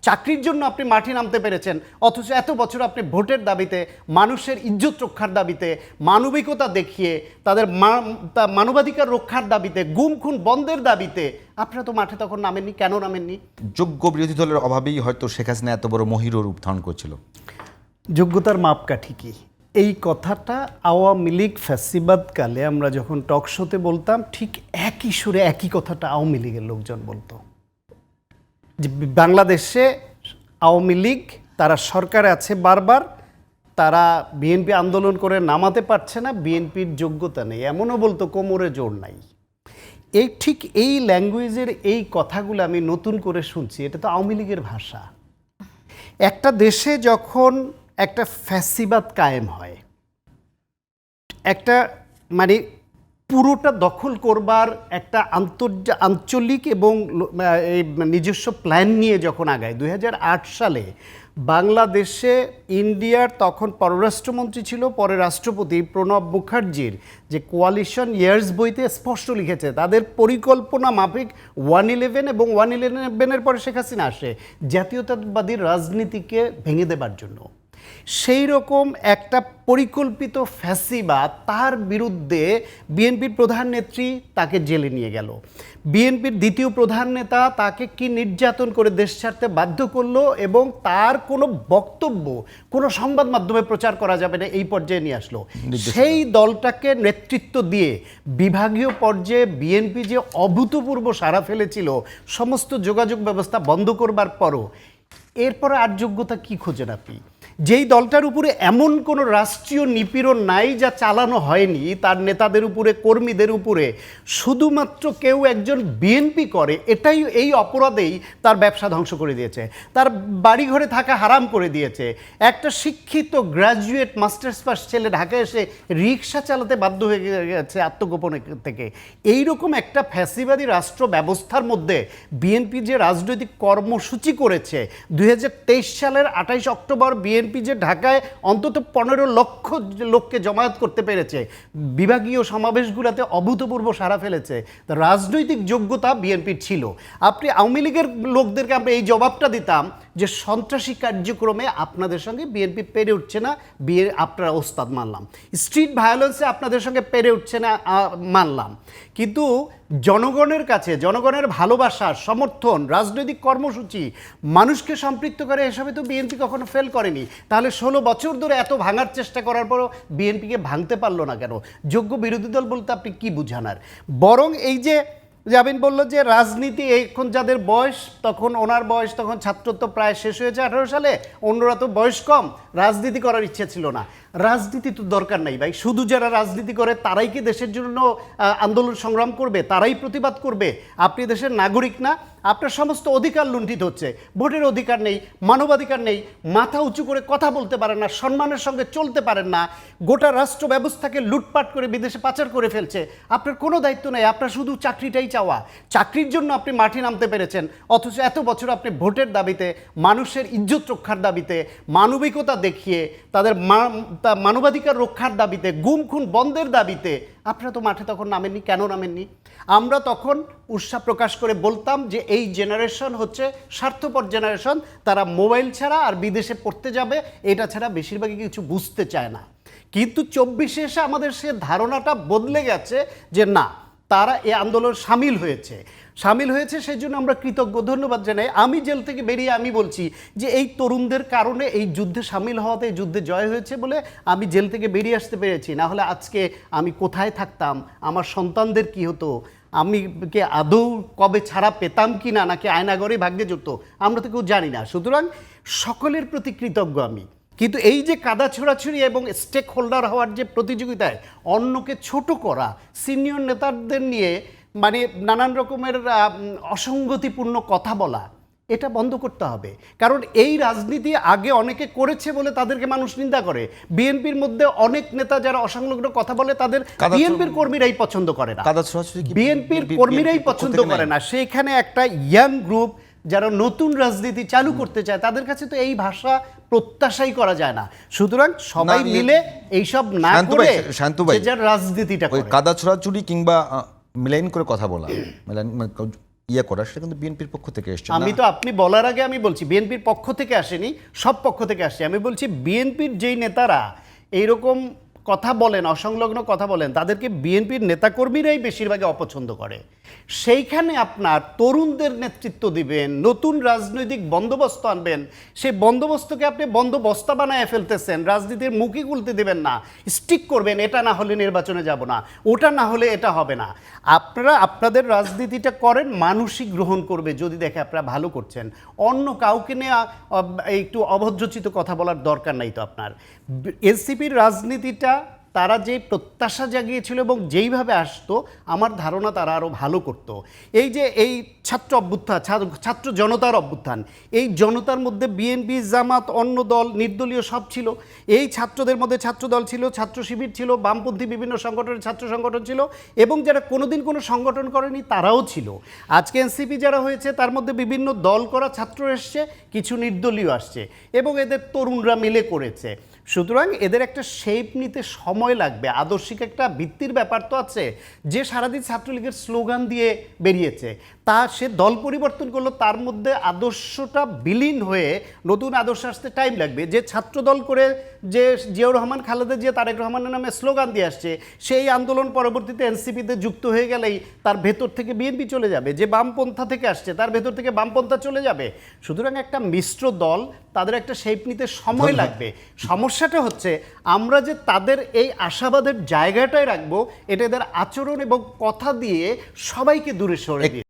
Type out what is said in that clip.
চাকরির জন্য আপনি মাঠে নামতে পেরেছেন, অথচ এত বছর আপনি ভোটের দাবিতে, মানুষের ইজ্জত রক্ষার দাবিতে, মানবিকতা দেখিয়ে, তাদের মানবাধিকার রক্ষার দাবিতে, গুম খুন বন্ধের দাবিতে আপনারা তো মাঠে তখন নামেননি। কেন নামেননি? যোগ্য বিরোধী দলের অভাবেই হয়তো শেখ হাসিনা এত বড় মহিরুর রূপ ধারণ করছিল। যোগ্যতার মাপকাঠি কি, এই কথাটা আওয়ামী লীগ ফ্যাসিবাদকালে আমরা যখন টক শোতে বলতাম, ঠিক একই সুরে একই কথাটা আওয়ামী লীগের লোকজন বলতো, যে বাংলাদেশে আওয়ামী লীগ তারা সরকারে আছে বারবার, তারা বিএনপি আন্দোলন করে নামাতে পারছে না, বিএনপির যোগ্যতা নেই, এমনও বলতো কোমরে জোর নাই। এই ঠিক এই ল্যাঙ্গুয়েজের এই কথাগুলো আমি নতুন করে শুনছি, এটা তো আওয়ামী লীগের ভাষা। একটা দেশে যখন একটা ফ্যাসিবাদ কায়েম হয়, একটা মানে পুরোটা দখল করবার একটা আঞ্চলিক এবং নিজস্ব প্ল্যান নিয়ে যখন আগায়, 2008 সালে বাংলাদেশে ইন্ডিয়ার তখন পররাষ্ট্রমন্ত্রী ছিল, পরে রাষ্ট্রপতি প্রণব মুখার্জির যে কোয়ালিশন ইয়ার্স বইতে স্পষ্ট লিখেছে, তাদের পরিকল্পনা মাফিক 111 এবং 111-এর পরে শেখ হাসিনা আসে জাতীয়তাবাদী রাজনীতিকে ভেঙে দেবার জন্য। সেই রকম একটা পরিকল্পিত ফ্যাসিবাদ, তার বিরুদ্ধে বিএনপির প্রধান নেত্রী তাকে জেলে নিয়ে গেল, বিএনপির দ্বিতীয় প্রধান নেতা তাকে কি নির্যাতন করে দেশ ছাড়তে বাধ্য করলো, এবং তার কোনো বক্তব্য কোনো সংবাদ মাধ্যমে প্রচার করা যাবে না এই পর্যায়ে নিয়ে আসলো। সেই দলটাকে নেতৃত্ব দিয়ে বিভাগীয় পর্যায়ে বিএনপি যে অভূতপূর্ব সাড়া ফেলেছিল সমস্ত যোগাযোগ ব্যবস্থা বন্ধ করবার পরও, এরপরে আর যোগ্যতা কি খোঁজেন আপনি? যেই দলটার উপরে এমন কোনো রাষ্ট্রীয় নিপীড়ন নাই যা চালানো হয়নি তার নেতাদের উপরে, কর্মীদের উপরে, শুধুমাত্র কেউ একজন বিএনপি করে, এটাই এই অপরাধেই তার ব্যবসা ধ্বংস করে দিয়েছে, তার বাড়িঘরে থাকা হারাম করে দিয়েছে। একটা শিক্ষিত গ্র্যাজুয়েট মাস্টার্স পাস ছেলে ঢাকায় এসে রিক্সা চালাতে বাধ্য হয়ে গেছে আত্মগোপনে থেকে। এইরকম একটা ফ্যাসিবাদী রাষ্ট্র ব্যবস্থার মধ্যে বিএনপি যে রাজনৈতিক কর্মসূচি করেছে, 2023 সালের 28 অক্টোবর বিএনপি যে ঢাকায় অন্তত 15 লক্ষ লোককে জমায়েত করতে পেরেছে, বিভাগীয় সমাবেশগুলোতে অভূতপূর্ব সাড়া ফেলেছে, রাজনৈতিক যোগ্যতা বিএনপির ছিল। আপনি আওয়ামী লীগের লোকদেরকে আমরা এই জবাবটা দিতাম যে সন্ত্রাসী কার্যক্রমে আপনাদের সঙ্গে বিএনপি পেরে উঠছে না, আপনারা ওস্তাদ মানলাম, স্ট্রিট ভায়োলেন্সে আপনাদের সঙ্গে পেরে উঠছে না মানলাম, কিন্তু জনগণের কাছে জনগণের ভালোবাসা, সমর্থন, রাজনৈতিক কর্মসূচি, মানুষকে সম্পৃক্ত করে, এসবে তো বিএনপি কখনো ফেল করেনি। তাহলে 16 বছর ধরে এত ভাঙার চেষ্টা করার পরও বিএনপিকে ভাঙতে পারলো না কেন? যোগ্য বিরোধী দল বলতে আপনি কি বুঝানার? বরং এই যে জামিন বলল যে রাজনীতি এখন যাদের বয়স, তখন ওনার বয়স তখন ছাত্রত্ব প্রায় শেষ হয়েছে 18 সালে, অন্যরা তো বয়স কম, রাজনীতি করার ইচ্ছে ছিল না। রাজনীতি তো দরকার নাই ভাই, শুধু যারা রাজনীতি করে তারাই কি দেশের জন্য আন্দোলন সংগ্রাম করবে, তারাই প্রতিবাদ করবে? আপনি দেশের নাগরিক না? আপনার সমস্ত অধিকার লুণ্ঠিত হচ্ছে, ভোটের অধিকার নেই, মানবাধিকার নেই, মাথা উঁচু করে কথা বলতে পারেন না, সম্মানের সঙ্গে চলতে পারেন না, গোটা রাষ্ট্র ব্যবস্থাকে লুটপাট করে বিদেশে পাচার করে ফেলছে। আপনার কোনো দায়িত্ব নেই, আপনার শুধু চাকরিটাই চাওয়া, চাকরির জন্য আপনি মাঠে নামতে পেরেছেন, অথচ এত বছর আপনি ভোটের দাবিতে, মানুষের ইজ্জত রক্ষার দাবিতে, মানবিকতা দেখিয়ে, তাদের মানবাধিকার রক্ষার দাবিতে, গুম খুন বন্ধের দাবিতে আপনারা তো মাঠে তখন নামেননি। কেন নামেননি? আমরা তখন উৎসাহ প্রকাশ করে বলতাম যে এই জেনারেশন হচ্ছে স্বার্থপর জেনারেশন, তারা মোবাইল ছাড়া আর বিদেশে পড়তে যাবে, এটা ছাড়া বেশিরভাগই কিছু বুঝতে চায় না। কিন্তু 24-এ এসে আমাদের সে ধারণাটা বদলে গেছে যে না, তারা এই আন্দোলন সামিল হয়েছে, সেই জন্য আমরা কৃতজ্ঞ, ধন্যবাদ জানাই। আমি জেল থেকে বেরিয়ে আমি বলছি যে এই তরুণদের কারণে এই যুদ্ধে সামিল হওয়াতে, এই যুদ্ধে জয় হয়েছে বলে আমি জেল থেকে বেরিয়ে আসতে পেরেছি, না হলে আজকে আমি কোথায় থাকতাম, আমার সন্তানদের কি হতো, আমি কে আদৌ কবে ছাড়া পেতাম কি না, নাকি আয়নাগরে ভাগ্যে যেত, আমরা তো কেউ জানি না। সুতরাং সকলের প্রতি কৃতজ্ঞ আমি। কিন্তু এই যে কাদা ছোড়াছুড়ি এবং স্টেক হোল্ডার হওয়ার যে প্রতিযোগিতায় অন্যকে ছোট করা, সিনিয়র নেতাদের নিয়ে মানে নানান রকমের অসঙ্গতিপূর্ণ কথা বলা, এটা বন্ধ করতে হবে। কারণ এই রাজনীতি আগে অনেকে করেছে বলে তাদেরকে মানুষ নিন্দা করে। বিএনপির মধ্যে অনেক নেতা যারা অসংলগ্ন কথা বলে, তাদের বিএনপির কর্মীরাই পছন্দ করে না, বিএনপির কর্মীরাই পছন্দ করে না। সেইখানে একটা ইয়াং গ্রুপ যারা নতুন রাজনীতি চালু করতে চায়, তাদের কাছে তো এই ভাষা প্রত্যাশাই করা যায় না। সুতরাং সবাই মিলে এইসব না করে যার রাজনীতিটা করে, কাদা ছোড়াছুড়ি কিংবা মিলাইন করে কথা বলা, ইয়ে করা, সেটা কিন্তু বিএনপির পক্ষ থেকে এসছে। আমি তো আপনি বলার আগে আমি বলছি বিএনপির পক্ষ থেকে আসেনি, সব পক্ষ থেকে আসছে। আমি বলছি বিএনপির যেই নেতারা এইরকম কথা বলেন, অসংলগ্ন কথা বলেন, তাদেরকে বিএনপির নেতাকর্মীরাই বেশিরভাগই অপছন্দ করে। সেইখানে আপনার তরুণদের নেতৃত্ব দিবেন, নতুন রাজনৈতিক বন্দোবস্ত আনবেন, সেই বন্দোবস্তকে আপনি বন্দোবস্তা বানায় ফেলতেছেন, রাজনীতির মুখই খুলতে দেবেন না, স্টিক করবেন এটা না হলে নির্বাচনে যাব না, ওটা না হলে এটা হবে না। আপনারা আপনাদের রাজনীতিটা করেন, মানুষই গ্রহণ করবে যদি দেখে আপনারা ভালো করছেন। অন্য কাউকে নিয়ে একটু অভদ্রচিত কথা বলার দরকার নাই তো আপনার। এনসিপির রাজনীতিটা তারা যে প্রত্যাশা জাগিয়েছিল এবং যেইভাবে আসতো, আমার ধারণা তারা আরও ভালো করতো। এই যে এই ছাত্র অভ্যুত্থান, ছাত্র জনতার অভ্যুত্থান, এই জনতার মধ্যে বিএনপি, জামাত, অন্য দল, নির্দলীয় সব ছিল। এই ছাত্রদের মধ্যে ছাত্রদল ছিল, ছাত্র শিবির ছিল, বামপন্থী বিভিন্ন সংগঠনের ছাত্র সংগঠন ছিল, এবং যারা কোনোদিন কোনো সংগঠন করেনি তারাও ছিল। আজকে এনসিপি যারা হয়েছে তার মধ্যে বিভিন্ন দল করা ছাত্র এসছে, কিছু নির্দলীয় আসছে, এবং এদের তরুণরা মিলে করেছে। সুতরাং এদের একটা শেপ নিতে সময় লাগবে। আদর্শিক একটা ভিত্তির ব্যাপার তো আছে। যে সারাদিন ছাত্রলীগের স্লোগান দিয়ে বেরিয়েছে, তা সে দল পরিবর্তন করলো, তার মধ্যে আদর্শটা বিলীন হয়ে নতুন আদর্শ আসতে টাইম লাগবে। যে ছাত্র দল করে যে জিয়াউর রহমান, খালেদা জিয়া, তারেক রহমানের নামে স্লোগান দিয়ে আসছে, সেই আন্দোলন পরবর্তীতে এনসিপিতে যুক্ত হয়ে গেলেই তার ভেতর থেকে বিএনপি চলে যাবে। যে বামপন্থা থেকে আসছে তার ভেতর থেকে বামপন্থা চলে যাবে। সুতরাং একটা মিশ্র দল, তাদের একটা শেপ নিতে সময় লাগবে। সমস্যাটা হচ্ছে আমরা যে তাদের এই আশাবাদের জায়গাটায় রাখবো, এটা এদের আচরণ এবং কথা দিয়ে সবাইকে দূরে সরে দিয়ে